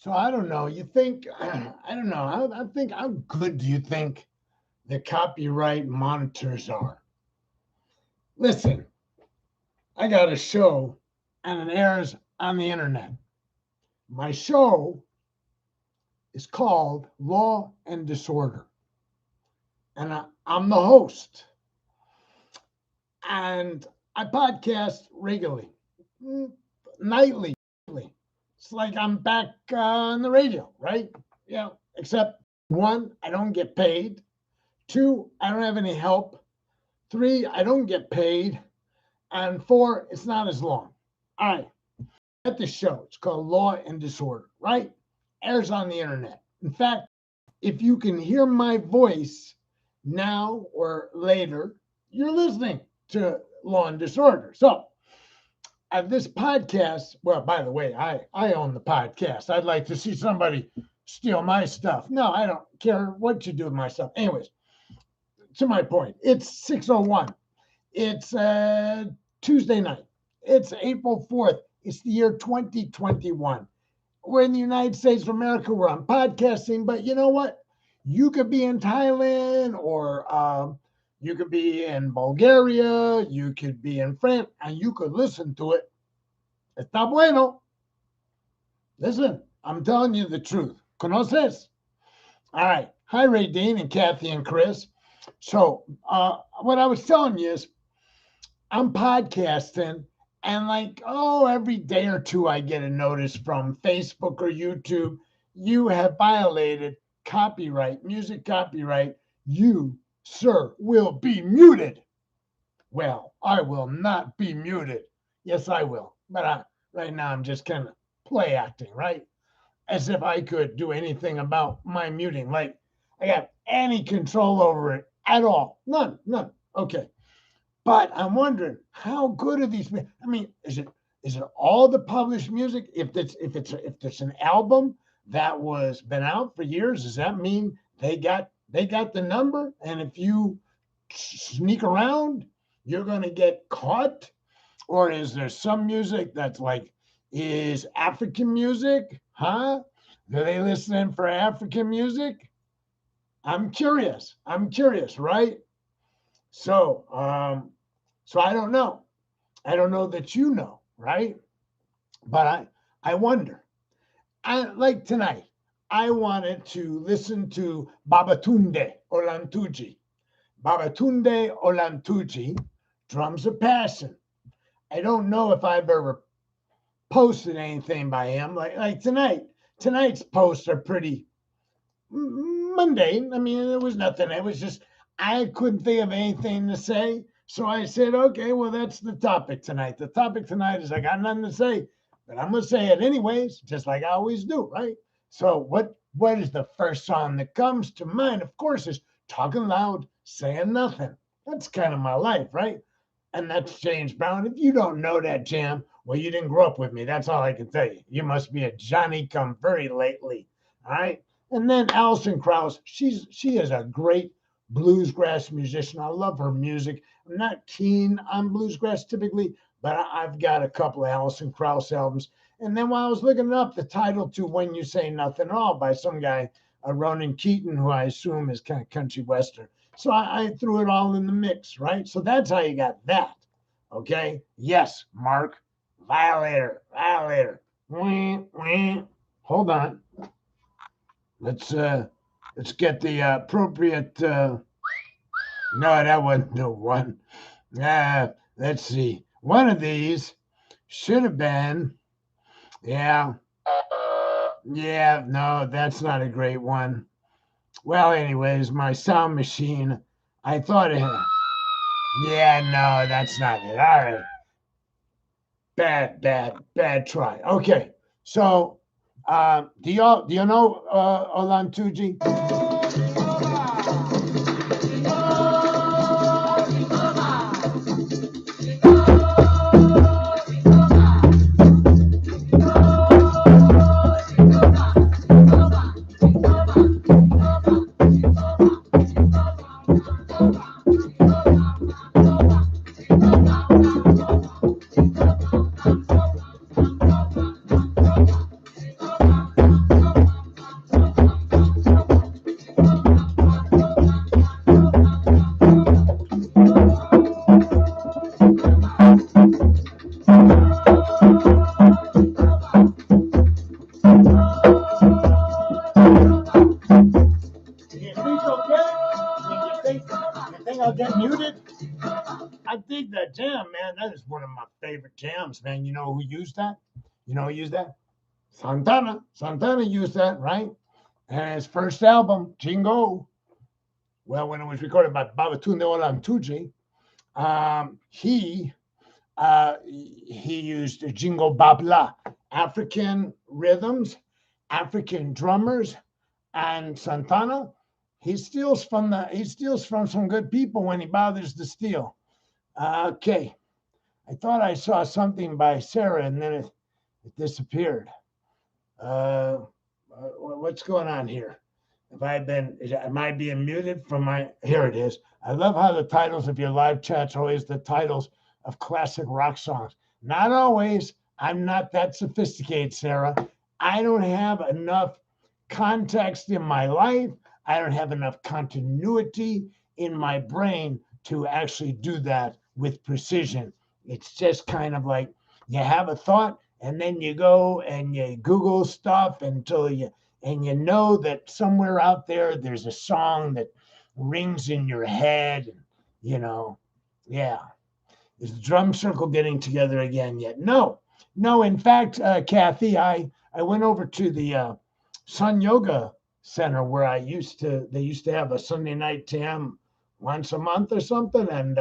So I don't know. You think, I don't know. I think, how good do you think the copyright monitors are? Listen, I got a show and it airs on the internet. My show is called Law and Disorder, and I'm the host. And I podcast regularly, mm, nightly. It's like I'm back on the radio, right? Yeah, except one, I don't get paid. Two, I don't have any help. Three, I don't get paid. And four, it's not as long. All right. At the show, it's called Law and Disorder, right? Airs on the internet. In fact, if you can hear my voice now or later, you're listening to Law and Disorder. So, at this podcast, well, by the way, I own the podcast. I'd like to see somebody steal my stuff. No, I don't care what you do with my stuff. Anyways, to my point, it's 6:01. It's Tuesday night. It's April 4th. It's the year 2021. We're in the United States of America. We're on podcasting, but you know what? You could be in Thailand, or you could be in Bulgaria. You could be in France, and you could listen to it. Está bueno. Listen, I'm telling you the truth. ¿Conoces? All right. Hi, Ray Dean and Kathy and Chris. So what I was telling you is I'm podcasting, and every day or two I get a notice from Facebook or YouTube. You have violated copyright, music copyright. You, sir, will be muted. Well, I will not be muted. Yes, I will. But right now I'm just kind of play acting, right? As if I could do anything about my muting. Like I got any control over it at all. None. Okay. But I'm wondering, how good are these? I mean, is it all the published music? If it's an album that was been out for years, does that mean they got the number? And if you sneak around, you're going to get caught? Or is there some music that's is African music? Huh? Are they listening for African music? I'm curious, right? So I don't know. I don't know that you know, right? But I wonder. Like tonight, I wanted to listen to Babatunde Olantuji. Babatunde Olantuji, Drums of Passion. I don't know if I've ever posted anything by him. Like tonight. Tonight's posts are pretty mundane. I mean, it was nothing. It was just I couldn't think of anything to say. So I said, okay, well, that's the topic tonight. The topic tonight is I got nothing to say, but I'm going to say it anyways, just like I always do, right? So what is the first song that comes to mind? Of course, is Talking Loud, Saying Nothing. That's kind of my life, right? And that's James Brown. If you don't know that jam, well, you didn't grow up with me. That's all I can tell you. You must be a Johnny come very lately, all right? And then Alison Krauss, she is a great bluesgrass musician. I love her music. I'm not keen on bluesgrass typically, but I've got a couple of Alison Krauss albums. And then while I was looking up, the title to When You Say Nothing at All by some guy, Ronan Keaton, who I assume is kind of country western. So I threw it all in the mix, right? So that's how you got that, okay? Yes, Mark, violator. Hold on. Let's get the appropriate. No, that wasn't the one. Let's see. One of these should have been. Yeah. No, that's not a great one. Well, anyways, my sound machine. I thought it had. Yeah, no, that's not it. All right. Bad try. Okay, so do you know Olantuji? is one of my favorite jams, man. You know who used that? You know who used that? Santana. Santana used that, right? And his first album, Jingo, well, when it was recorded by Babatunde Olantuji, he used Jingo Babla, African rhythms, African drummers, and Santana. He steals from some good people when he bothers to steal. Okay, I thought I saw something by Sarah, and then it disappeared. What's going on here? Am I being muted from my, here it is. I love how the titles of your live chats are always the titles of classic rock songs. Not always. I'm not that sophisticated, Sarah. I don't have enough context in my life. I don't have enough continuity in my brain to actually do that with precision. It's just kind of like you have a thought and then you go and you Google stuff until you know that somewhere out there there's a song that rings in your head. Yeah. Is the drum circle getting together again yet? No. In fact, Kathy, I went over to the Sun Yoga Center where they used to have a Sunday night jam once a month or something. And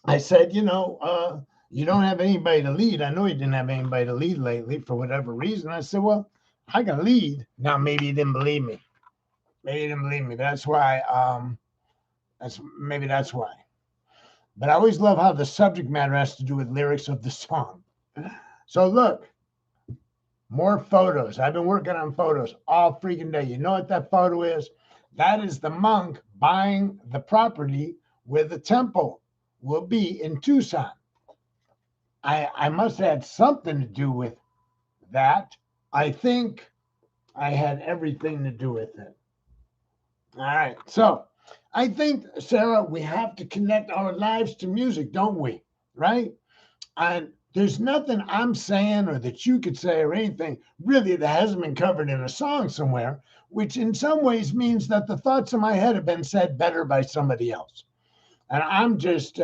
I said, you don't have anybody to lead. I know you didn't have anybody to lead lately for whatever reason. I said, well, I can lead. Now, maybe you didn't believe me. That's why. That's why. But I always love how the subject matter has to do with lyrics of the song. So look, more photos. I've been working on photos all freaking day. You know what that photo is? That is the monk buying the property where the temple will be in Tucson. I must have had something to do with that. I think I had everything to do with it. All right. So I think, Sarah, we have to connect our lives to music, don't we? Right? And there's nothing I'm saying or that you could say or anything really that hasn't been covered in a song somewhere, which in some ways means that the thoughts in my head have been said better by somebody else. And I'm just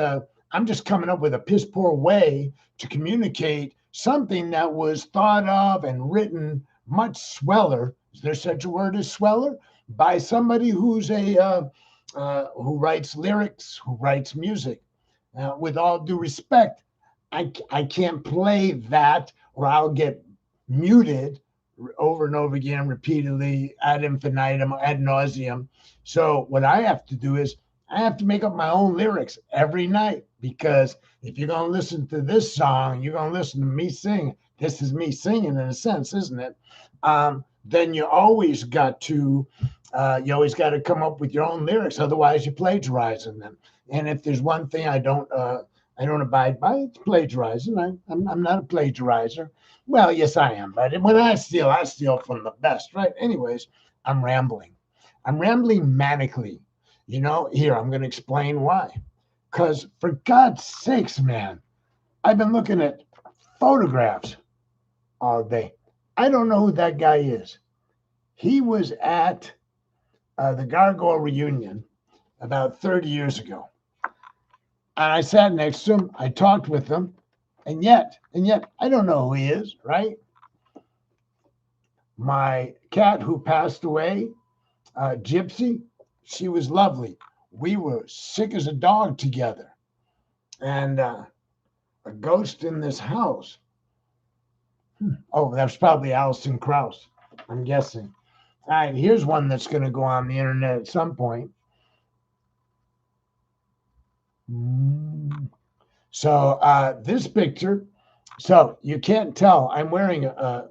coming up with a piss poor way to communicate something that was thought of and written much sweller. Is there such a word as sweller? By somebody who's who writes lyrics, who writes music. With all due respect, I can't play that or I'll get muted over and over again, repeatedly, ad infinitum, ad nauseum. So what I have to do is I have to make up my own lyrics every night, because if you're going to listen to this song, you're going to listen to me sing. This is me singing in a sense, isn't it? Then you always got to come up with your own lyrics. Otherwise, you're plagiarizing them. And if there's one thing I don't abide by, it's plagiarizing. I'm not a plagiarizer. Well, yes, I am. But when I steal from the best, right? Anyways, I'm rambling. I'm rambling manically. Here, I'm going to explain why. Because for God's sakes, man, I've been looking at photographs all day. I don't know who that guy is. He was at the Gargoyle reunion about 30 years ago. And I sat next to him. I talked with him. And yet, I don't know who he is, right? My cat who passed away, Gypsy, she was lovely. We were sick as a dog together. And a ghost in this house. Oh, that's probably Alison Krauss, I'm guessing. All right, here's one that's going to go on the internet at some point. So this picture, so you can't tell, I'm wearing a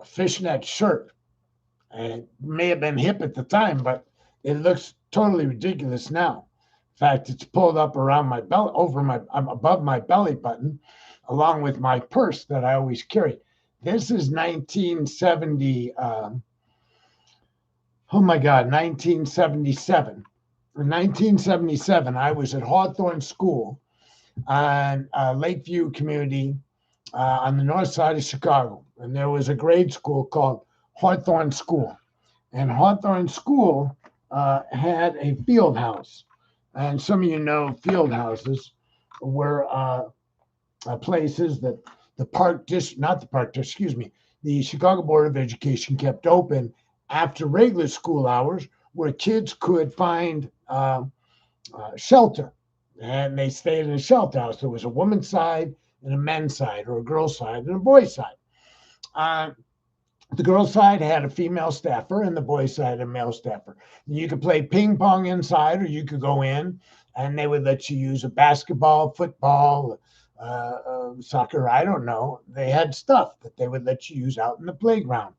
fishnet shirt. And it may have been hip at the time, but it looks totally ridiculous now. In fact, it's pulled up around my belly, above my belly button, along with my purse that I always carry. This is 1970. 1977. In 1977, I was at Hawthorne School on Lakeview Community on the north side of Chicago. And there was a grade school called Hawthorne School. And Hawthorne School had a field house. And some of you know field houses. were places that the park district, not the park district, excuse me, the Chicago Board of Education kept open after regular school hours, where kids could find shelter, and they stayed in a shelter house. There was a woman's side and a men's side, or a girl's side and a boy's side. Uh, the girls' side had a female staffer, and the boys' side a male staffer. You could play ping pong inside, or you could go in, and they would let you use a basketball, football, soccer. I don't know. They had stuff that they would let you use out in the playground,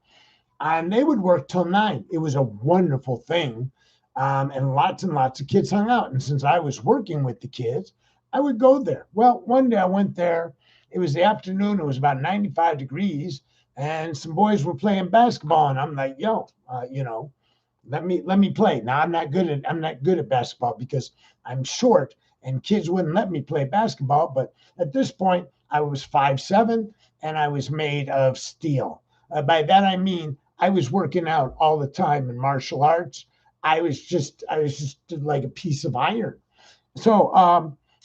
and they would work till 9. It was a wonderful thing, and lots of kids hung out. And since I was working with the kids, I would go there. Well, one day I went there. It was the afternoon. It was about 95 degrees, and some boys were playing basketball, and I'm like, yo, let me play. Now I'm not good at basketball because I'm short, and kids wouldn't let me play basketball. But at this point, I was 5'7", and I was made of steel. By that I mean I was working out all the time in martial arts. I was just like a piece of iron. So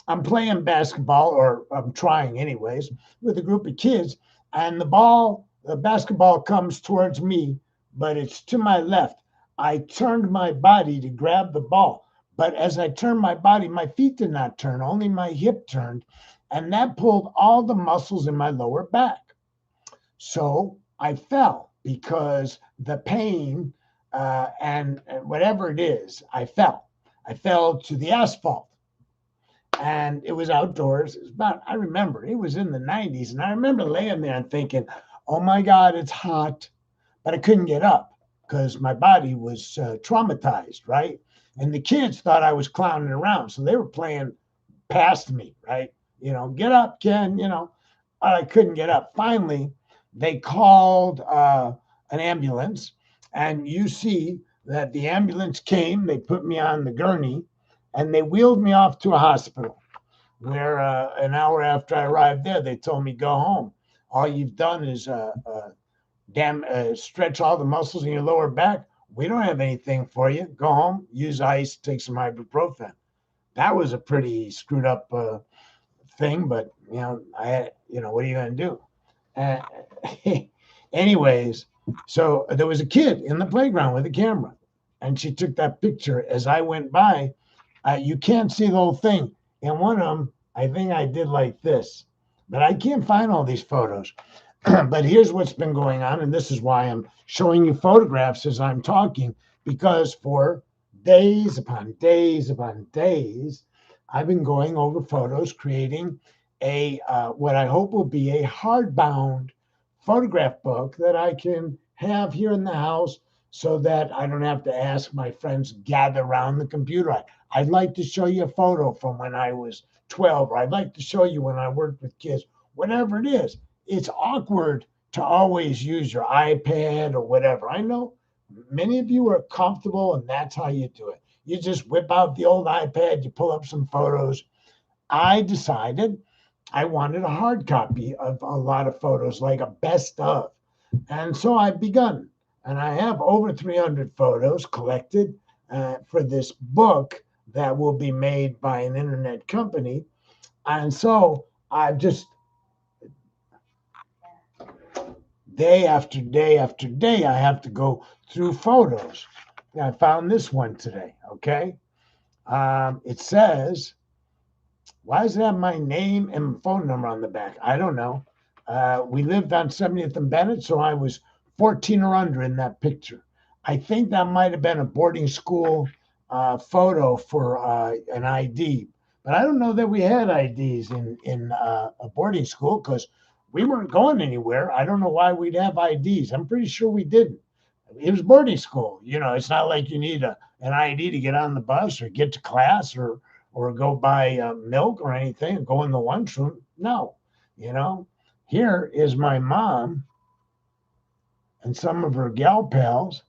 I'm playing basketball, or I'm trying anyways, with a group of kids, and the basketball comes towards me, but it's to my left. I turned my body to grab the ball, but as I turned my body, my feet did not turn, only my hip turned, and that pulled all the muscles in my lower back. So I fell because the pain and whatever it is, I fell. I fell to the asphalt, and it was outdoors. It was about, I remember, it was in the 90s. And I remember laying there and thinking, oh my God, it's hot. But I couldn't get up because my body was traumatized, right? And the kids thought I was clowning around. So they were playing past me, right? Get up, Ken, I couldn't get up. Finally, they called an ambulance, and you see that the ambulance came, they put me on the gurney, and they wheeled me off to a hospital where an hour after I arrived there, they told me, go home. All you've done is stretch all the muscles in your lower back. We don't have anything for you. Go home, use ice, take some ibuprofen. That was a pretty screwed up thing, but what are you going to do? Uh, anyways, so there was a kid in the playground with a camera, and she took that picture as I went by. You can't see the whole thing. And one of them, I think I did like this, but I can't find all these photos. But here's what's been going on, and this is why I'm showing you photographs as I'm talking, because for days upon days upon days, I've been going over photos, creating a what I hope will be a hardbound photograph book that I can have here in the house, so that I don't have to ask my friends gather around the computer. I'd like to show you a photo from when I was 12, or I'd like to show you when I worked with kids, whatever it is. It's awkward to always use your iPad or whatever. I know many of you are comfortable, and that's how you do it. You just whip out the old iPad, you pull up some photos. I decided I wanted a hard copy of a lot of photos, like a best of. And so I've begun, and I have over 300 photos collected for this book that will be made by an internet company. And so I've just, day after day after day, I have to go through photos. I found this one today, okay? It says, why does it have my name and phone number on the back? I don't know. We lived on 70th and Bennett, so I was 14 or under in that picture. I think that might have been a boarding school photo for an ID, but I don't know that we had IDs in a boarding school because we weren't going anywhere. I don't know why we'd have IDs. I'm pretty sure we didn't. It was boarding school. It's not like you need an ID to get on the bus or get to class or go buy milk or anything, or go in the lunchroom. No, here is my mom and some of her gal pals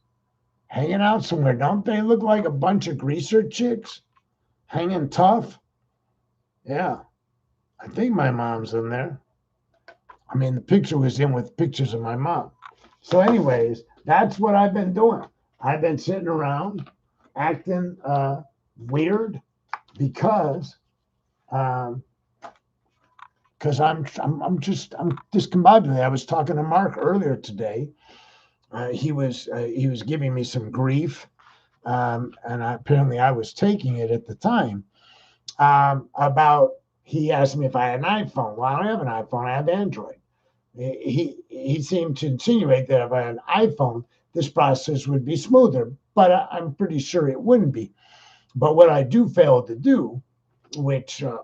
hanging out somewhere. Don't they look like a bunch of greaser chicks hanging tough? Yeah, I think my mom's in there. I mean, the picture was in with pictures of my mom. So anyways, that's what I've been doing. I've been sitting around acting weird because because I'm discombobulated. I was talking to Mark earlier today. He was giving me some grief, and apparently I was taking it at the time. About he asked me if I had an iPhone. Well, I don't have an iPhone. I have Android. He seemed to insinuate that if I had an iPhone, this process would be smoother, but I'm pretty sure it wouldn't be. But what I do fail to do, which I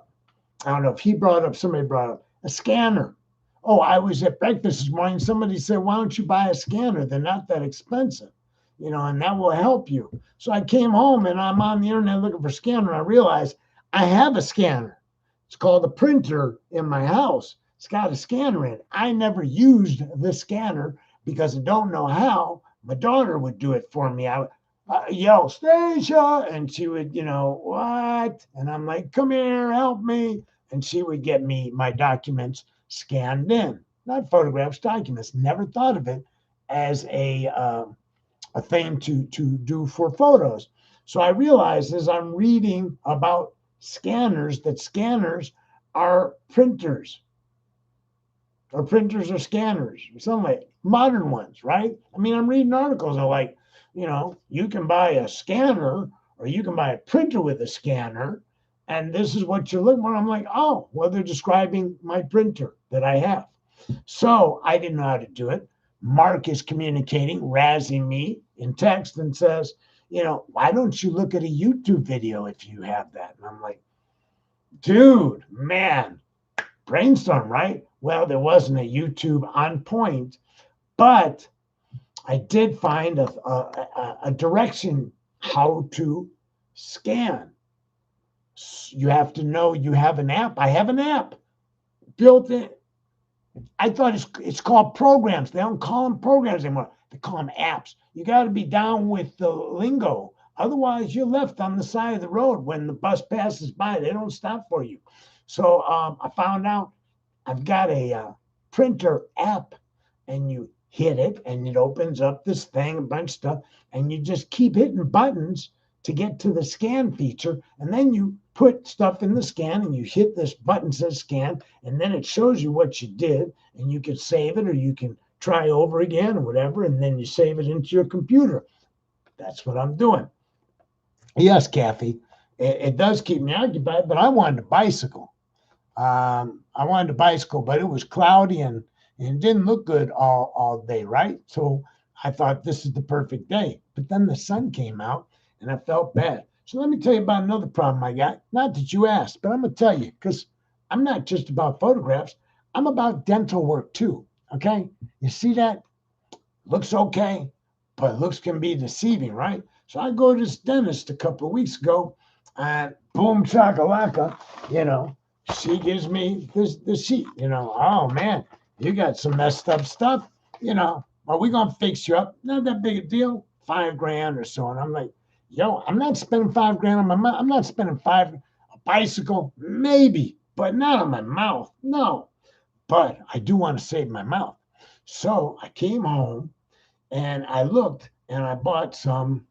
don't know if he brought up, somebody brought up a scanner. Oh, I was at breakfast this morning. Somebody said, why don't you buy a scanner? They're not that expensive, and that will help you. So I came home and I'm on the internet looking for a scanner. I realized I have a scanner. It's called a printer in my house. It's got a scanner in it. I never used the scanner because I don't know how. My daughter would do it for me. I yell, Stacia, and she would, what? And I'm like, come here, help me. And she would get me my documents scanned in, not photographs, documents. Never thought of it as a thing to do for photos. So I realized as I'm reading about scanners that scanners are printers, or printers or scanners, or something like modern ones, right? I mean, I'm reading articles that like, you can buy a scanner or you can buy a printer with a scanner, and this is what you're looking for. I'm like, oh, well, they're describing my printer that I have. So I didn't know how to do it. Mark is communicating, razzing me in text and says, why don't you look at a YouTube video if you have that? And I'm like, dude, man, brainstorm, right? Well, there wasn't a YouTube on point, but I did find a direction how to scan. You have to know you have an app. I have an app built in. I thought it's called programs. They don't call them programs anymore. They call them apps. You got to be down with the lingo. Otherwise, you're left on the side of the road when the bus passes by. They don't stop for you. So I found out I've got a printer app, and you hit it, and it opens up this thing, a bunch of stuff, and you just keep hitting buttons to get to the scan feature, and then you put stuff in the scan, and you hit this button that says scan, and then it shows you what you did, and you can save it, or you can try over again, or whatever, and then you save it into your computer. That's what I'm doing. Yes, Kathy, it does keep me occupied, but I wanted a bicycle. I wanted a bicycle, but it was cloudy and it didn't look good all day, right? So I thought this is the perfect day. But then the sun came out and I felt bad. So let me tell you about another problem I got. Not that you asked, but I'm going to tell you because I'm not just about photographs. I'm about dental work too. Okay. You see that? Looks okay, but looks can be deceiving, right? So I go to this dentist a couple of weeks ago and boom chakalaka, she gives me the sheet, oh man, you got some messed up stuff, are we gonna fix you up? Not that big a deal, $5,000 or so. And I'm like, yo, I'm not spending $5,000 on my mouth. I'm not spending a bicycle, maybe, but not on my mouth. No, but I do want to save my mouth. So I came home and I looked and I bought some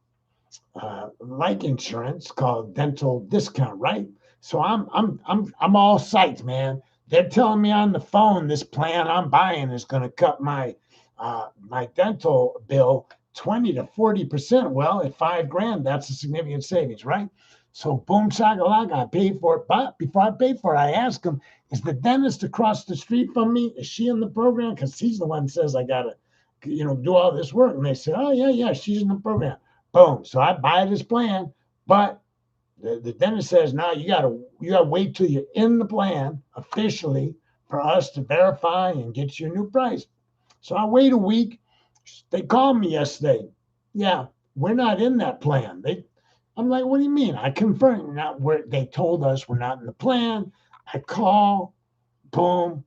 life insurance called dental discount, right? So I'm all psyched, man. They're telling me on the phone this plan I'm buying is going to cut my dental bill 20 to 40%. Well, at $5,000, that's a significant savings, right? So boom shakalaka, I paid for it. But before I paid for it, I asked him, is the dentist across the street from me, is she in the program? Because he's the one that says I gotta, do all this work. And they said, oh yeah, she's in the program. Boom. So I buy this plan, but the dentist says, no, you gotta wait till you're in the plan officially for us to verify and get you a new price. So I wait a week. They called me yesterday. Yeah, we're not in that plan. I'm like, what do you mean? I confirmed. They told us we're not in the plan. I call, boom.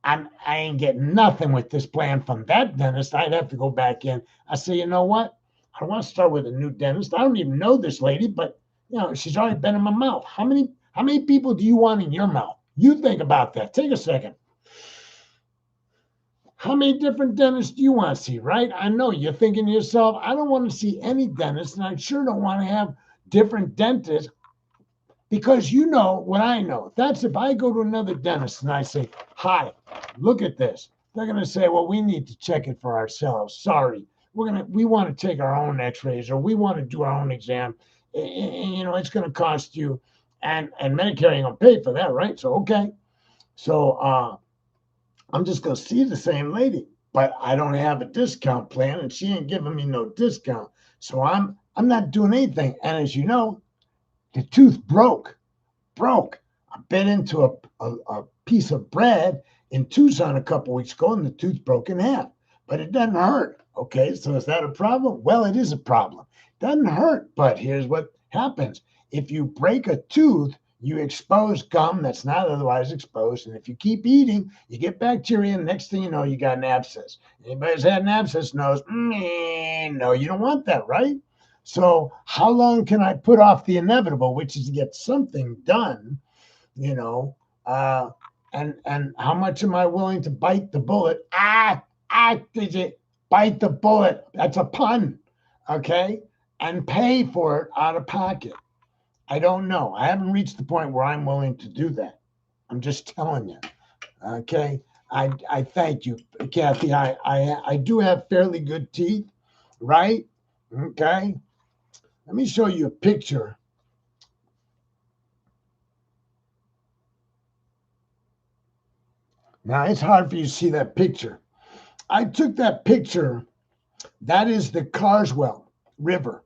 I ain't getting nothing with this plan from that dentist. I'd have to go back in. I say, you know what? I want to start with a new dentist. I don't even know this lady, but she's already been in my mouth. How many people do you want in your mouth? You think about that. Take a second. How many different dentists do you want to see, right? I know you're thinking to yourself, I don't want to see any dentist, and I sure don't want to have different dentists Because you know what I know. That's if I go to another dentist and I say, hi, look at this. They're going to say, well, we need to check it for ourselves. Sorry. We want to take our own x-rays, or we want to do our own exam. You know, it's going to cost you, and Medicare ain't going to pay for that, right? So, okay. So I'm just going to see the same lady, but I don't have a discount plan, and she ain't giving me no discount. So I'm not doing anything. And as you know, the tooth broke. I bit into a piece of bread in Tucson a couple weeks ago, and the tooth broke in half. But it doesn't hurt. Okay, so is that a problem? Well, it is a problem. It doesn't hurt, but here's what happens. If you break a tooth, you expose gum that's not otherwise exposed. And if you keep eating, you get bacteria, and next thing you know, you got an abscess. Anybody who's had an abscess knows, no, you don't want that, right? So how long can I put off the inevitable, which is to get something done, you know? And how much am I willing to bite the bullet? Did you bite the bullet? That's a pun, okay? And pay for it out of pocket. I don't know. I haven't reached the point where I'm willing to do that. I'm just telling you, okay? I thank you, Kathy. I do have fairly good teeth, right? Okay. Let me show you a picture. Now, it's hard for you to see that picture. I took that picture. That is the Carswell River.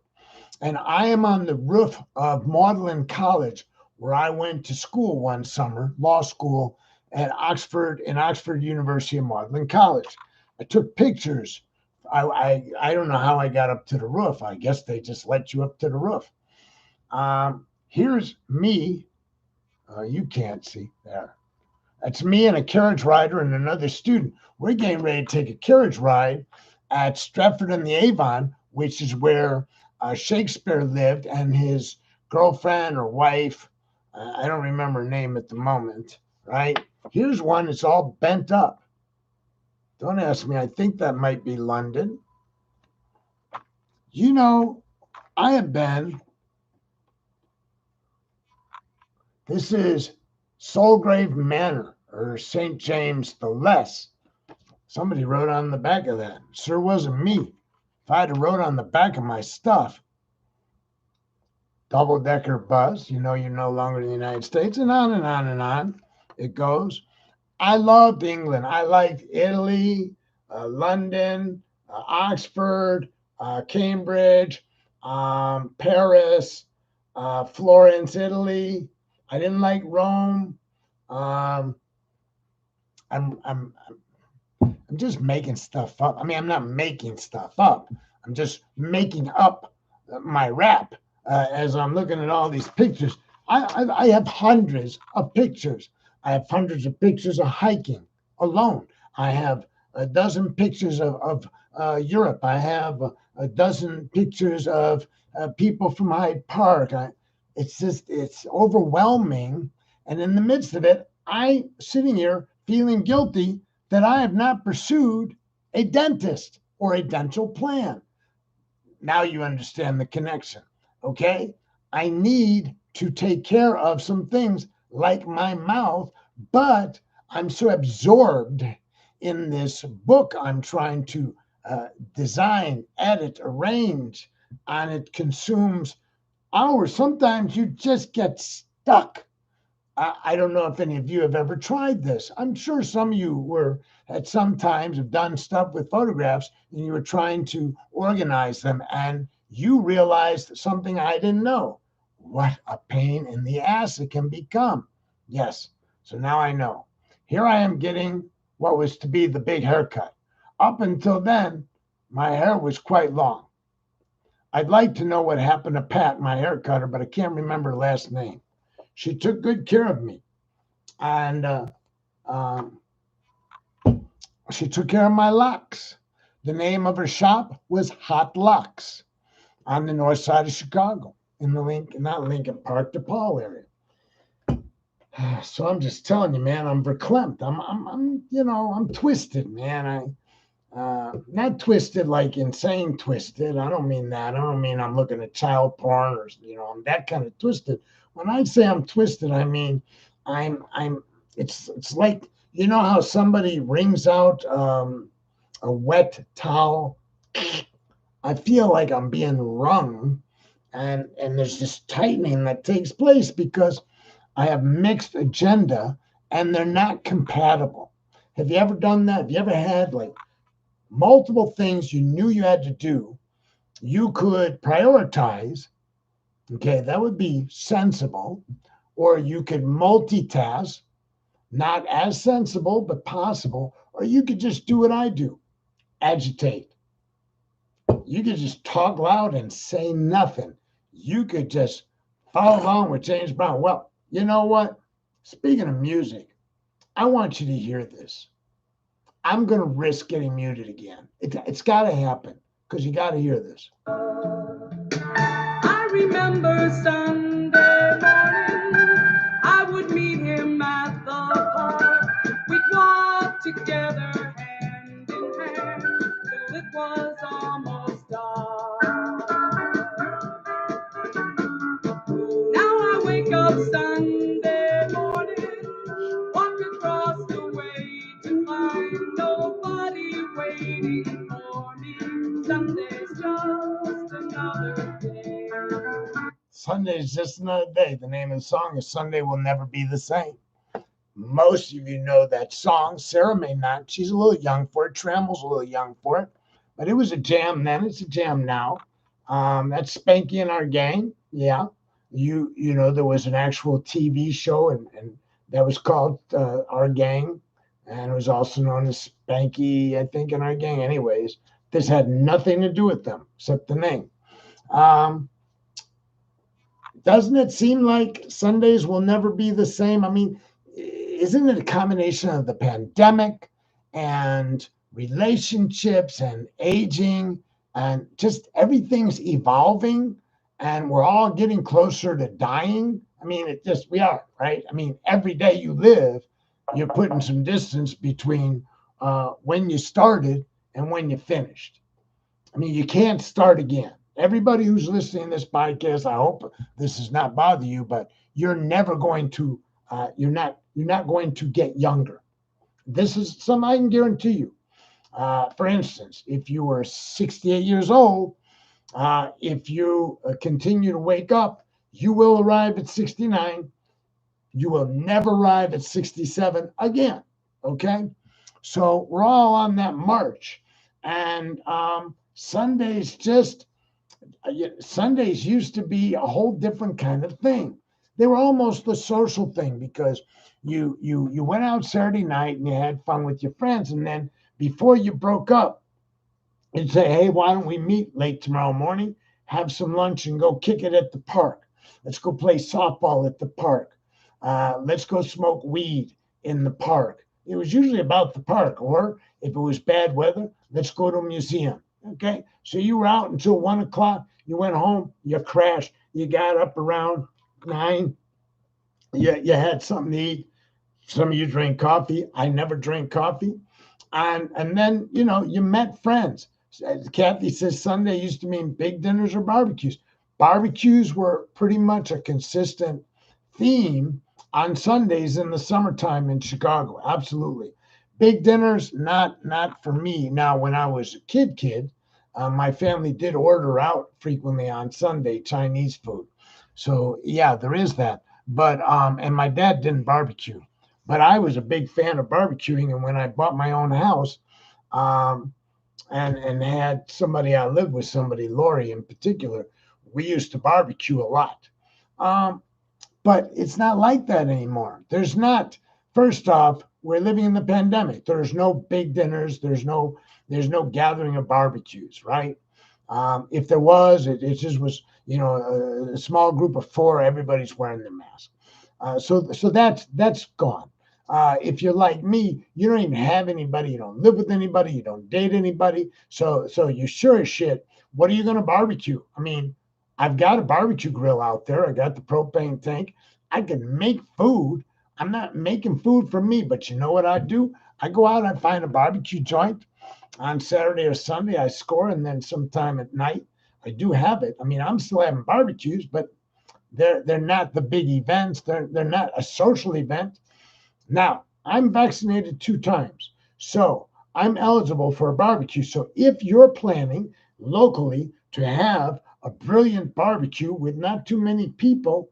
And I am on the roof of Magdalen College, where I went to school one summer, law school at Oxford, in Oxford University of Magdalen College. I took pictures. I don't know how I got up to the roof. I guess they just let you up to the roof. Here's me. You can't see there. That's me and a carriage rider and another student. We're getting ready to take a carriage ride at Stratford-on-the-Avon, which is where Shakespeare lived, and his girlfriend or wife, I don't remember her name at the moment, right? Here's one that's all bent up. Don't ask me. I think that might be London. You know, I have been. This is Solgrave Manor, or St. James the Less. Somebody wrote on the back of that. Sure wasn't me. If I had wrote on the back of my stuff, double-decker bus, you know you're no longer in the United States, and on and on and on it goes. I loved England. I liked Italy, London, Oxford, Cambridge, Paris, Florence, Italy. I didn't like Rome. I'm just making stuff up. I mean, I'm not making stuff up. I'm just making up my rap as I'm looking at all these pictures. I have hundreds of pictures. I have hundreds of pictures of hiking alone. I have a dozen pictures of Europe. I have a dozen pictures of people from Hyde Park. It's overwhelming. And in the midst of it, I sitting here feeling guilty that I have not pursued a dentist or a dental plan. Now you understand the connection, okay? I need to take care of some things like my mouth, but I'm so absorbed in this book I'm trying to design, edit, arrange, and it consumes hours. Sometimes you just get stuck. I don't know if any of you have ever tried this. I'm sure some of you were at some times have done stuff with photographs and you were trying to organize them and you realized something I didn't know. What a pain in the ass it can become. Yes. So now I know. Here I am getting what was to be the big haircut. Up until then, my hair was quite long. I'd like to know what happened to Pat, my hair cutter, but I can't remember her last name. She took good care of me. And she took care of my locks. The name of her shop was Hot Locks on the north side of Chicago, in the not Lincoln Park, DePaul area. So I'm just telling you, man, I'm verklempt. I'm twisted, man. Not twisted like insane twisted. I don't mean that. I don't mean I'm looking at child porn or I'm that kind of twisted. When I say I'm twisted, I mean I'm. It's like you know how somebody wrings out a wet towel. I feel like I'm being wrung, and there's this tightening that takes place because I have mixed agenda and they're not compatible. Have you ever done that? Have you ever had like multiple things you knew you had to do? You could prioritize, okay, that would be sensible, or you could multitask, not as sensible, but possible, or you could just do what I do, agitate. You could just talk loud and say nothing. You could just follow along with James Brown. Well, you know what? Speaking of music, I want you to hear this. I'm going to risk getting muted again. It's got to happen because you got to hear this. I remember Sunday morning, I would meet him at the park. We'd walk together hand in hand till it was almost dark. Now I wake up Sunday morning, walk across the way to find nobody waiting for me. Sunday's just another day. Sunday's just another day. The name of the song is Sunday Will Never Be the Same. Most of you know that song. Sarah may not. She's a little young for it. Trammell's a little young for it. But it was a jam then. It's a jam now. That's Spanky and Our Gang. Yeah. You know, there was an actual TV show and that was called Our Gang. And it was also known as Spanky, I think, and Our Gang. Anyways, this had nothing to do with them except the name. Doesn't it seem like Sundays will never be the same? I mean, isn't it a combination of the pandemic and relationships and aging and just everything's evolving and we're all getting closer to dying? I mean, we are, right? I mean, every day you live, you're putting some distance between when you started and when you finished. I mean, you can't start again. Everybody who's listening to this podcast, I hope this does not bother you, but you're never going to, you're not going to get younger. This is something I can guarantee you. For instance, if you were 68 years old, if you continue to wake up, you will arrive at 69. You will never arrive at 67 again. Okay. So we're all on that march. And Sundays used to be a whole different kind of thing. They were almost the social thing because you went out Saturday night and you had fun with your friends, and then before you broke up, you'd say, "Hey, why don't we meet late tomorrow morning, have some lunch, and go kick it at the park? Let's go play softball at the park. Let's go smoke weed in the park." It was usually about the park, or if it was bad weather, let's go to a museum. Okay, so you were out until 1 o'clock. You went home. You crashed. You got up around 9. You had something to eat. Some of you drink coffee. I never drank coffee. And then you met friends. Kathy says Sunday used to mean big dinners or barbecues. Barbecues were pretty much a consistent theme on Sundays in the summertime in Chicago. Absolutely. Big dinners, not for me. Now, when I was a kid, my family did order out frequently on Sunday Chinese food. So yeah, there is that. But and my dad didn't barbecue, but I was a big fan of barbecuing. And when I bought my own house, and had somebody I lived with, somebody Lori in particular, we used to barbecue a lot. But it's not like that anymore. There's not. First off, we're living in the pandemic. There's no big dinners. There's no gathering of barbecues, right? If there was, it just was, a small group of 4. Everybody's wearing the mask. So that's gone. If you're like me, you don't even have anybody. You don't live with anybody. You don't date anybody. So you sure as shit. What are you going to barbecue? I mean, I've got a barbecue grill out there. I got the propane tank. I can make food. I'm not making food for me, but you know what I do? I go out, I find a barbecue joint on Saturday or Sunday, I score, and then sometime at night, I do have it. I mean, I'm still having barbecues, but They're not the big events. They're not a social event. Now, I'm vaccinated 2 times, so I'm eligible for a barbecue. So if you're planning locally to have a brilliant barbecue with not too many people,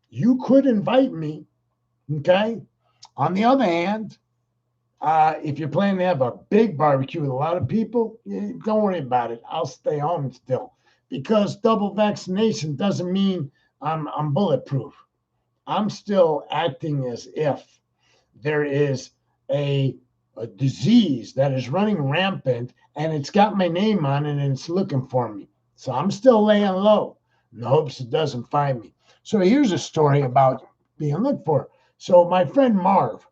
you could invite me. Okay. On the other hand, if you're planning to have a big barbecue with a lot of people, don't worry about it. I'll stay home still because double vaccination doesn't mean I'm bulletproof. I'm still acting as if there is a disease that is running rampant and it's got my name on it and it's looking for me. So I'm still laying low in the hopes it doesn't find me. So here's a story about being looked for. So my friend Marv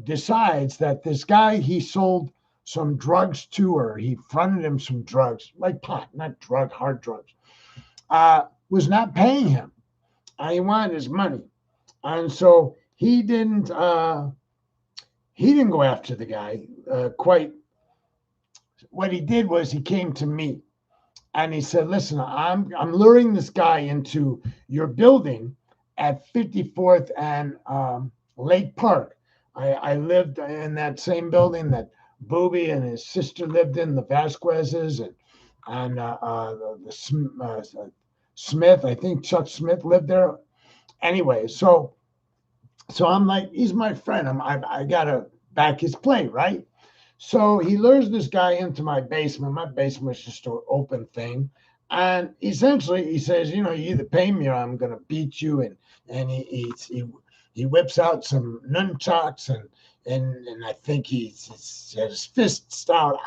decides that this guy he sold some drugs to, or he fronted him some drugs, like pot, not hard drugs, was not paying him. He wanted his money. And so he didn't go after the guy quite. What he did was he came to me and he said, "Listen, I'm luring this guy into your building at 54th and Lake Park. I lived in that same building that Booby and his sister lived in, the Vasquezes, and Smith. I think Chuck Smith lived there. Anyway, so I'm like, he's my friend. I gotta back his play, right? So he lures this guy into my basement. My basement's just an open thing. And essentially he says, you either pay me or I'm gonna beat you. And he whips out some nunchucks and I think he's had his fists out.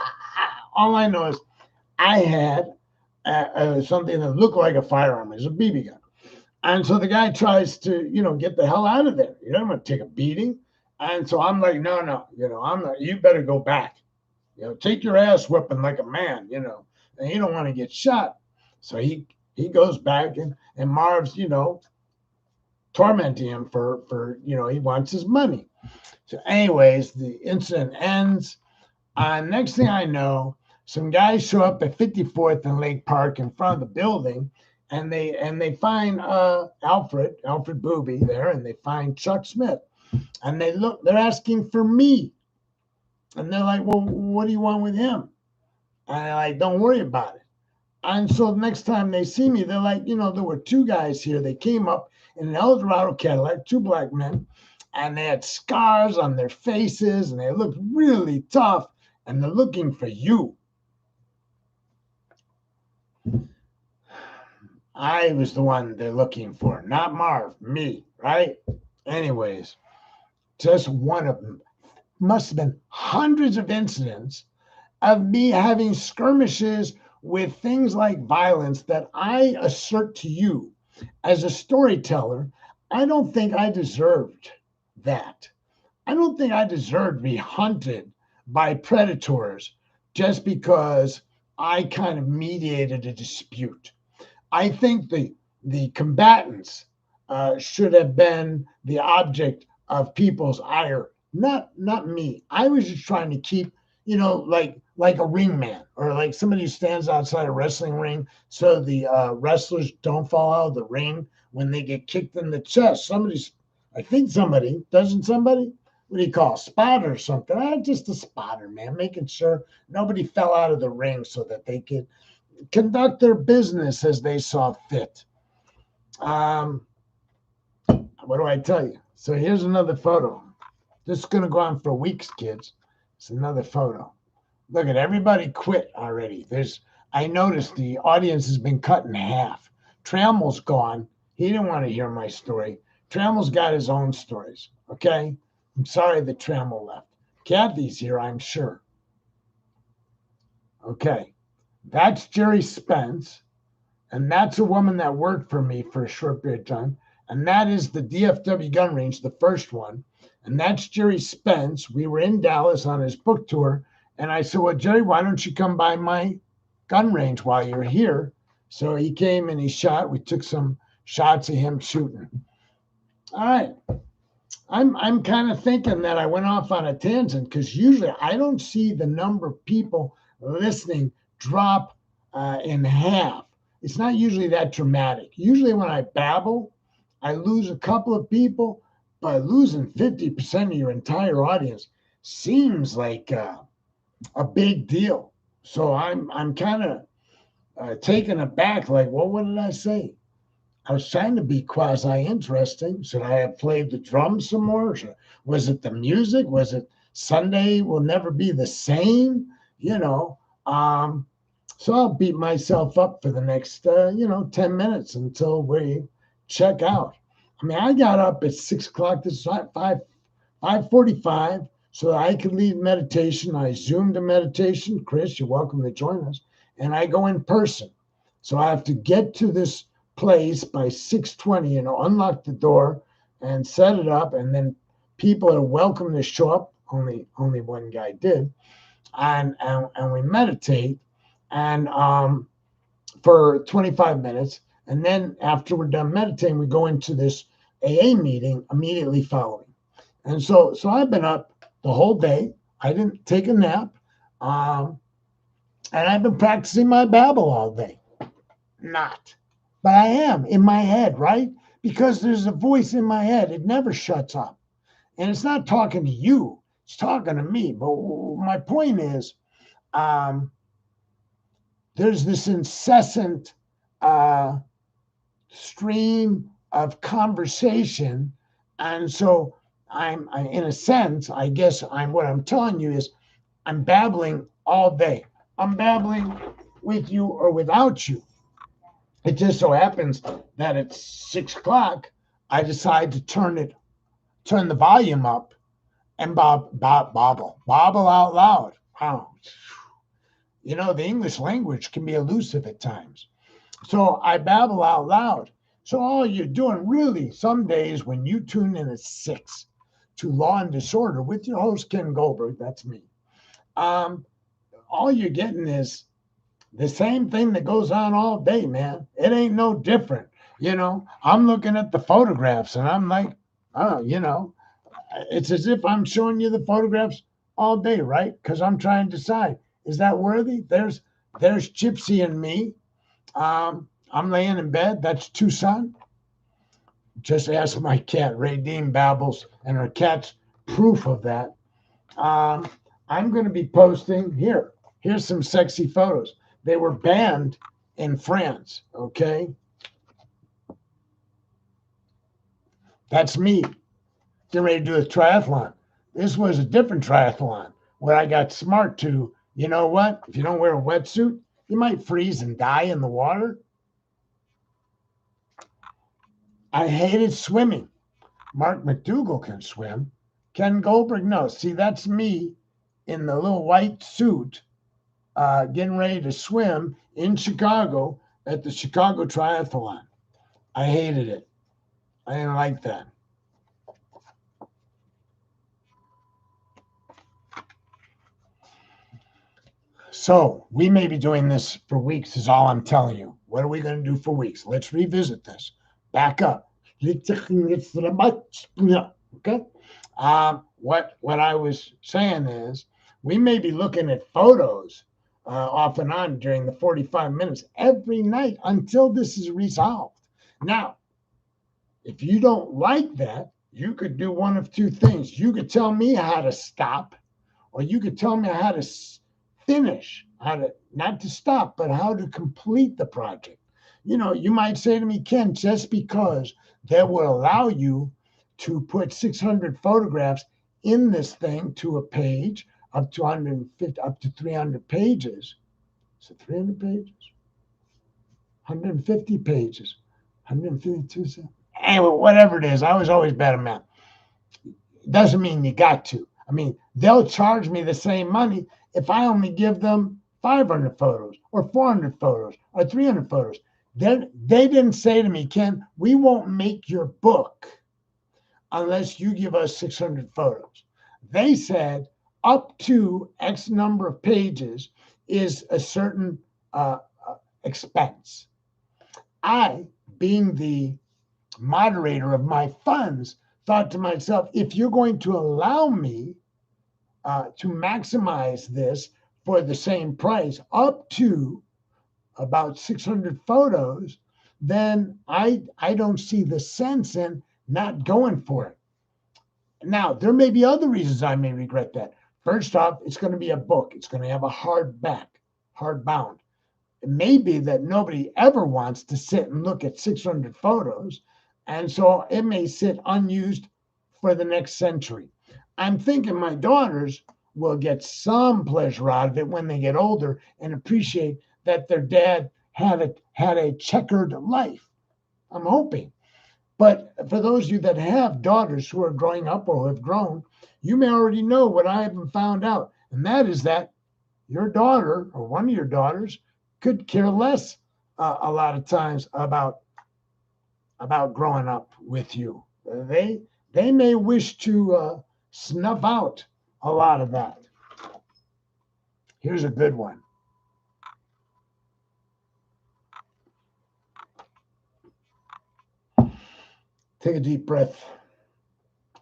All I know is I had something that looked like a firearm. It's a BB gun. And so the guy tries to, get the hell out of there. You don't want to take a beating. And so I'm like, no, I'm not, you better go back. Take your ass whipping like a man, and you don't want to get shot. So he goes back and Marv's, tormenting him for he wants his money. So anyways, the incident ends. Next thing I know, some guys show up at 54th and Lake Park in front of the building, and they find Alfred Booby there, and they find Chuck Smith, and they're asking for me, and they're like, well, what do you want with him? And I'm like, don't worry about it. And so the next time they see me, they're like, there were 2 guys here. They came up in an Eldorado Cadillac, 2 black men, and they had scars on their faces, and they looked really tough, and they're looking for you. I was the one they're looking for, not Marv, me, right? Anyways, just one of them. Must have been hundreds of incidents of me having skirmishes with things like violence that I assert to you as a storyteller. I don't think I deserved that. I don't think I deserved to be hunted by predators just because I kind of mediated a dispute. I think the combatants should have been the object of people's ire, not me. I was just trying to keep, like a ring man or like somebody who stands outside a wrestling ring so the wrestlers don't fall out of the ring when they get kicked in the chest. Doesn't somebody? What do you call a spotter or something? Just a spotter, man, making sure nobody fell out of the ring so that they could conduct their business as they saw fit. What do I tell you? So here's another photo. This is going to go on for weeks, kids. It's another photo. Look at everybody quit already. I noticed the audience has been cut in half. Trammell's gone. He didn't want to hear my story. Trammell's got his own stories. Okay? I'm sorry that Trammell left. Kathy's here, I'm sure. Okay. That's Jerry Spence, and that's a woman that worked for me for a short period of time, and that is the DFW gun range, the first one, and that's Jerry Spence. We were in Dallas on his book tour, and I said, well, Jerry, why don't you come by my gun range while you're here? So he came and he shot. We took some shots of him shooting. All right. I'm kind of thinking that I went off on a tangent because usually I don't see the number of people listening drop in half. It's not usually that dramatic. Usually when I babble, I lose a couple of people, but losing 50% of your entire audience seems like a big deal. So I'm kind of taken aback. Like, well, what did I say? I was trying to be quasi interesting. Should I have played the drums some more? Was it the music? Was it Sunday will never be the same? You know, um, so I'll beat myself up for the next, 10 minutes until we check out. I mean, I got up at 6 o'clock this time, 5:45, so that I could lead meditation. I zoomed a meditation. Chris, you're welcome to join us. And I go in person. So I have to get to this place by 6:20 and unlock the door and set it up. And then people are welcome to show up. Only one guy did. And we meditate and for 25 minutes. And then after we're done meditating, we go into this AA meeting immediately following. And so I've been up the whole day. I didn't take a nap. And I've been practicing my babble all day. Not. But I am in my head, right? Because there's a voice in my head. It never shuts up. And it's not talking to you. It's talking to me. But my point is, there's this incessant stream of conversation. And so I'm in a sense, I guess what I'm telling you is I'm babbling all day. I'm babbling with you or without you. It just so happens that at 6 o'clock, I decide to turn the volume up and bobble out loud. Wow. You know, the English language can be elusive at times. So I babble out loud. So all you're doing really some days when you tune in at 6 to Law and Disorder with your host, Ken Goldberg, that's me. All you're getting is the same thing that goes on all day, man. It ain't no different. You know, I'm looking at the photographs and I'm like, oh, it's as if I'm showing you the photographs all day, right? Because I'm trying to decide, is that worthy? There's Gypsy and me. I'm laying in bed. That's Tucson. Just ask my cat. Ray Dean babbles, and her cat's proof of that. I'm going to be posting here. Here's some sexy photos. They were banned in France. Okay, that's me getting ready to do a triathlon. This was a different triathlon where I got smart to. You know what? If you don't wear a wetsuit, you might freeze and die in the water. I hated swimming. Mark McDougall can swim. Ken Goldberg, no. See, that's me in the little white suit getting ready to swim in Chicago at the Chicago Triathlon. I hated it. I didn't like that. So we may be doing this for weeks is all I'm telling you. What are we going to do for weeks? Let's revisit this. Back up. Okay. What I was saying is we may be looking at photos off and on during the 45 minutes every night until this is resolved. Now, if you don't like that, you could do one of two things. You could tell me how to stop, or you could tell me how to finish, how to not to stop, but how to complete the project. You know, you might say to me, Ken, just because that will allow you to put 600 photographs in this thing to a page up to 150, up to 300 pages. So 300 pages, 150 pages, 152. Anyway, whatever it is, I was always bad at math. Doesn't mean you got to. I mean, they'll charge me the same money if I only give them 500 photos or 400 photos or 300 photos. Then they didn't say to me, Ken, we won't make your book unless you give us 600 photos. They said up to X number of pages is a certain expense. I, being the moderator of my funds, thought to myself, if you're going to allow me to maximize this for the same price up to about 600 photos, then I don't see the sense in not going for it. Now, there may be other reasons I may regret that. First off, it's going to be a book. It's going to have a hard back, hard bound. It may be that nobody ever wants to sit and look at 600 photos, and so it may sit unused for the next century. I'm thinking my daughters will get some pleasure out of it when they get older and appreciate that their dad had a checkered life. I'm hoping. But for those of you that have daughters who are growing up or have grown, you may already know what I haven't found out, and that is that your daughter or one of your daughters could care less a lot of times about growing up with you. They may wish to snuff out a lot of that. Here's a good one. Take a deep breath.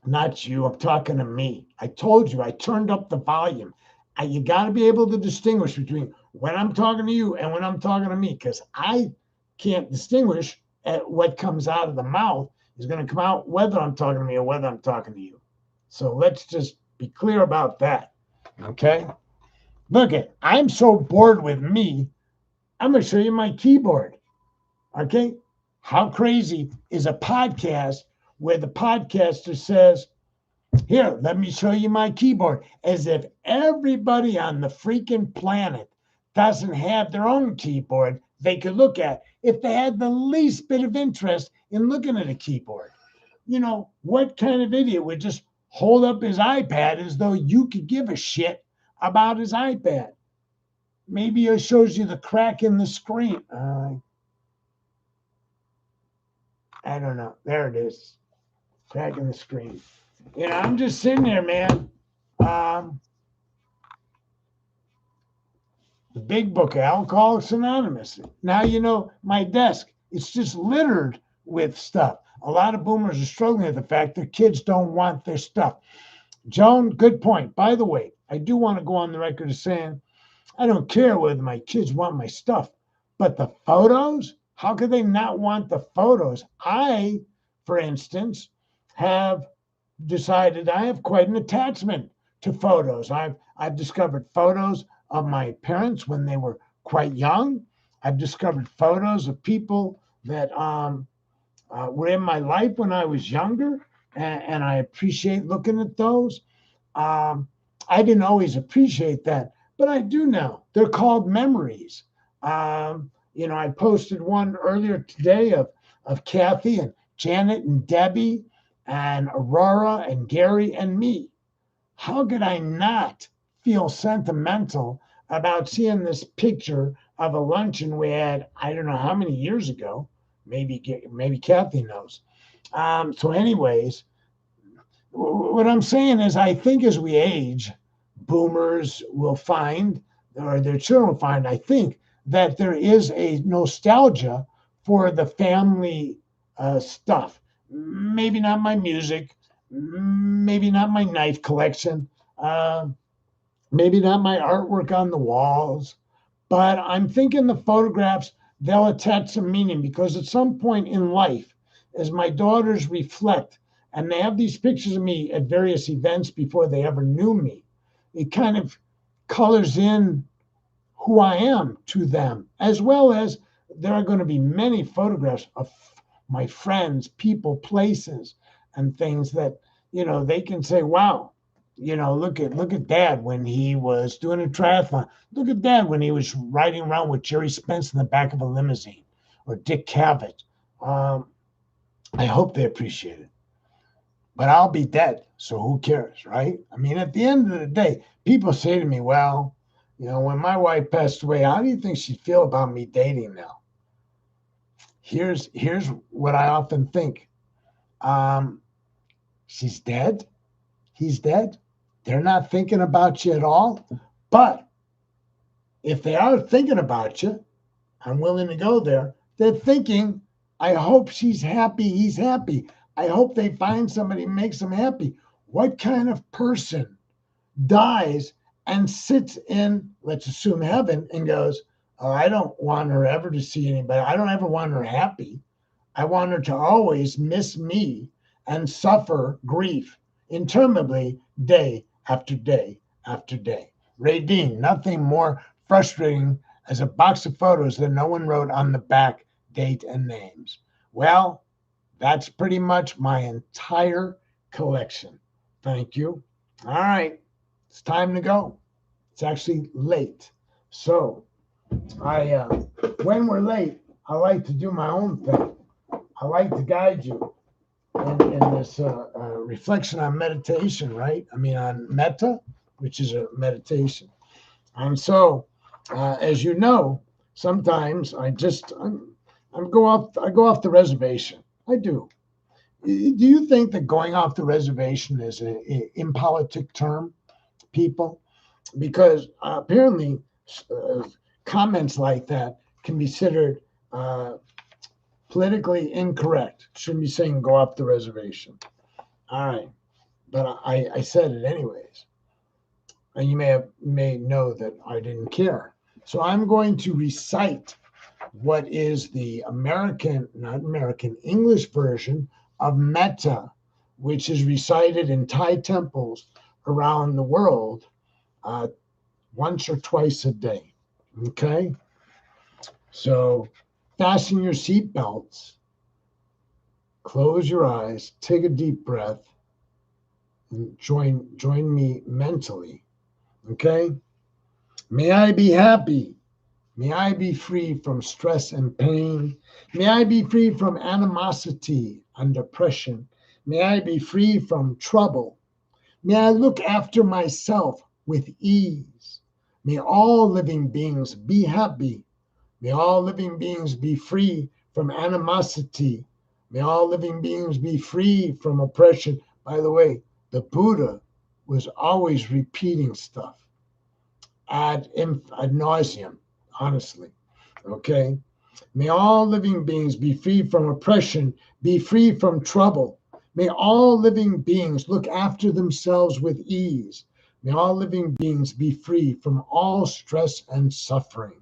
Not you. I'm talking to me. I told you I turned up the volume. You got to be able to distinguish between when I'm talking to you and when I'm talking to me, because I can't distinguish at what comes out of the mouth is going to come out whether I'm talking to me or whether I'm talking to you. So let's just be clear about that. Okay? Look it, I'm so bored with me, I'm going to show you my keyboard. Okay? How crazy is a podcast where the podcaster says, here, let me show you my keyboard, as if everybody on the freaking planet doesn't have their own keyboard they could look at if they had the least bit of interest in looking at a keyboard. You know, what kind of idiot would just hold up his iPad as though you could give a shit about his iPad? Maybe it shows you the crack in the screen. I don't know. There it is. Crack in the screen. You know, I'm just sitting there, man. The big book of Alcoholics Anonymous. Now, you know, my desk, it's just littered with stuff. A lot of boomers are struggling with the fact that kids don't want their stuff. Joan, good point. By the way, I do want to go on the record as saying, I don't care whether my kids want my stuff, but the photos, how could they not want the photos? I, for instance, have decided I have quite an attachment to photos. I've discovered photos of my parents when they were quite young. I've discovered photos of people that were in my life when I was younger, and I appreciate looking at those. I didn't always appreciate that, but I do now. They're called memories. You know, I posted one earlier today of Kathy and Janet and Debbie and Aurora and Gary and me. How could I not feel sentimental about seeing this picture of a luncheon we had, I don't know how many years ago. Maybe Kathy knows. So anyways, what I'm saying is I think as we age, boomers will find, or their children will find, I think, that there is a nostalgia for the family stuff. Maybe not my music, maybe not my knife collection, maybe not my artwork on the walls, but I'm thinking the photographs, they'll attach some meaning, because at some point in life, as my daughters reflect, and they have these pictures of me at various events before they ever knew me, it kind of colors in who I am to them, as well as there are going to be many photographs of my friends, people, places, and things that, you know, they can say, wow, you know, look at Dad when he was doing a triathlon. Look at Dad when he was riding around with Jerry Spence in the back of a limousine, or Dick Cavett. I hope they appreciate it. But I'll be dead, so who cares, right? I mean, at the end of the day, people say to me, well, you know, when my wife passed away, how do you think she'd feel about me dating now? Here's what I often think. She's dead. He's dead. They're not thinking about you at all. But if they are thinking about you, I'm willing to go there. They're thinking, I hope she's happy, he's happy. I hope they find somebody who makes them happy. What kind of person dies and sits in, let's assume, heaven and goes, I don't want her ever to see anybody. I don't ever want her happy. I want her to always miss me and suffer grief interminably day after day after day. Ray Dean, nothing more frustrating as a box of photos that no one wrote on the back date and names. Well, that's pretty much my entire collection. Thank you. All right, it's time to go. It's actually late. So I, when we're late, I like to do my own thing. I like to guide you in this reflection on meditation, right? I mean, on metta, which is a meditation. And so, as you know, sometimes I go off the reservation. I do. Do you think that going off the reservation is an impolitic term, people? Because apparently, uh, comments like that can be considered politically incorrect. Shouldn't be saying go off the reservation. All right, but I said it anyways, and you may know that I didn't care. So I'm going to recite what is the English version of metta, which is recited in Thai temples around the world uh, once or twice a day. Okay, so fasten your seatbelts, close your eyes, take a deep breath, and join me mentally. Okay, may I be happy. May I be free from stress and pain. May I be free from animosity and depression. May I be free from trouble. May I look after myself with ease. May all living beings be happy. May all living beings be free from animosity. May all living beings be free from oppression. By the way, the Buddha was always repeating stuff ad nauseum, honestly. Okay? May all living beings be free from oppression, be free from trouble. May all living beings look after themselves with ease. May all living beings be free from all stress and suffering.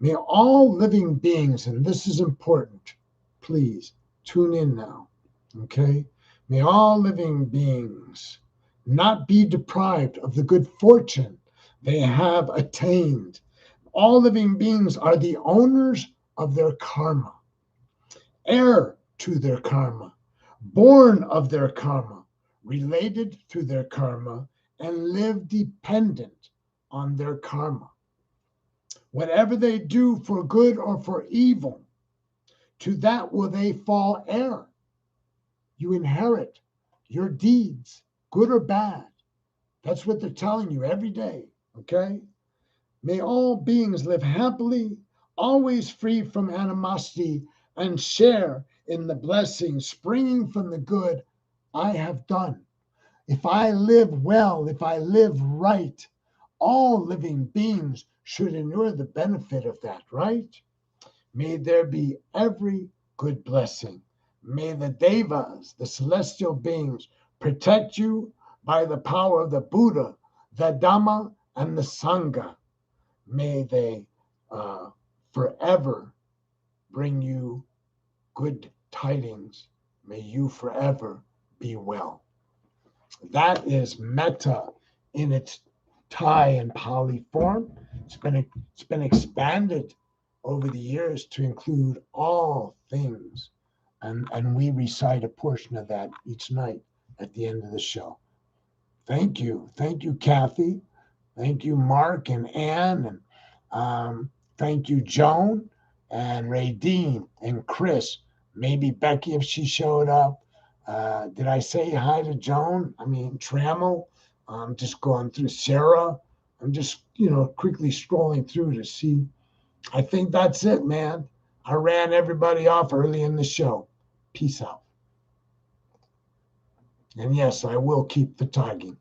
May all living beings, and this is important, please tune in now, okay? May all living beings not be deprived of the good fortune they have attained. All living beings are the owners of their karma, heir to their karma, born of their karma, related to their karma, and live dependent on their karma. Whatever they do for good or for evil, to that will they fall heir. You inherit your deeds, good or bad. That's what they're telling you every day, okay? May all beings live happily, always free from animosity, and share in the blessings springing from the good I have done. If I live well, if I live right, all living beings should inure the benefit of that, right? May there be every good blessing. May the devas, the celestial beings, protect you by the power of the Buddha, the Dhamma, and the Sangha. May they forever bring you good tidings. May you forever be well. That is metta in its Thai and Pali form. It's been expanded over the years to include all things, and we recite a portion of that each night at the end of the show. Thank you, Kathy. Thank you, Mark and Ann, and thank you, Joan and Ray Dean and Chris. Maybe Becky if she showed up. Did I say hi to Joan? I mean, Trammell. I'm just going through Sarah. I'm just, quickly scrolling through to see. I think that's it, man. I ran everybody off early in the show. Peace out. And yes, I will keep the tagging.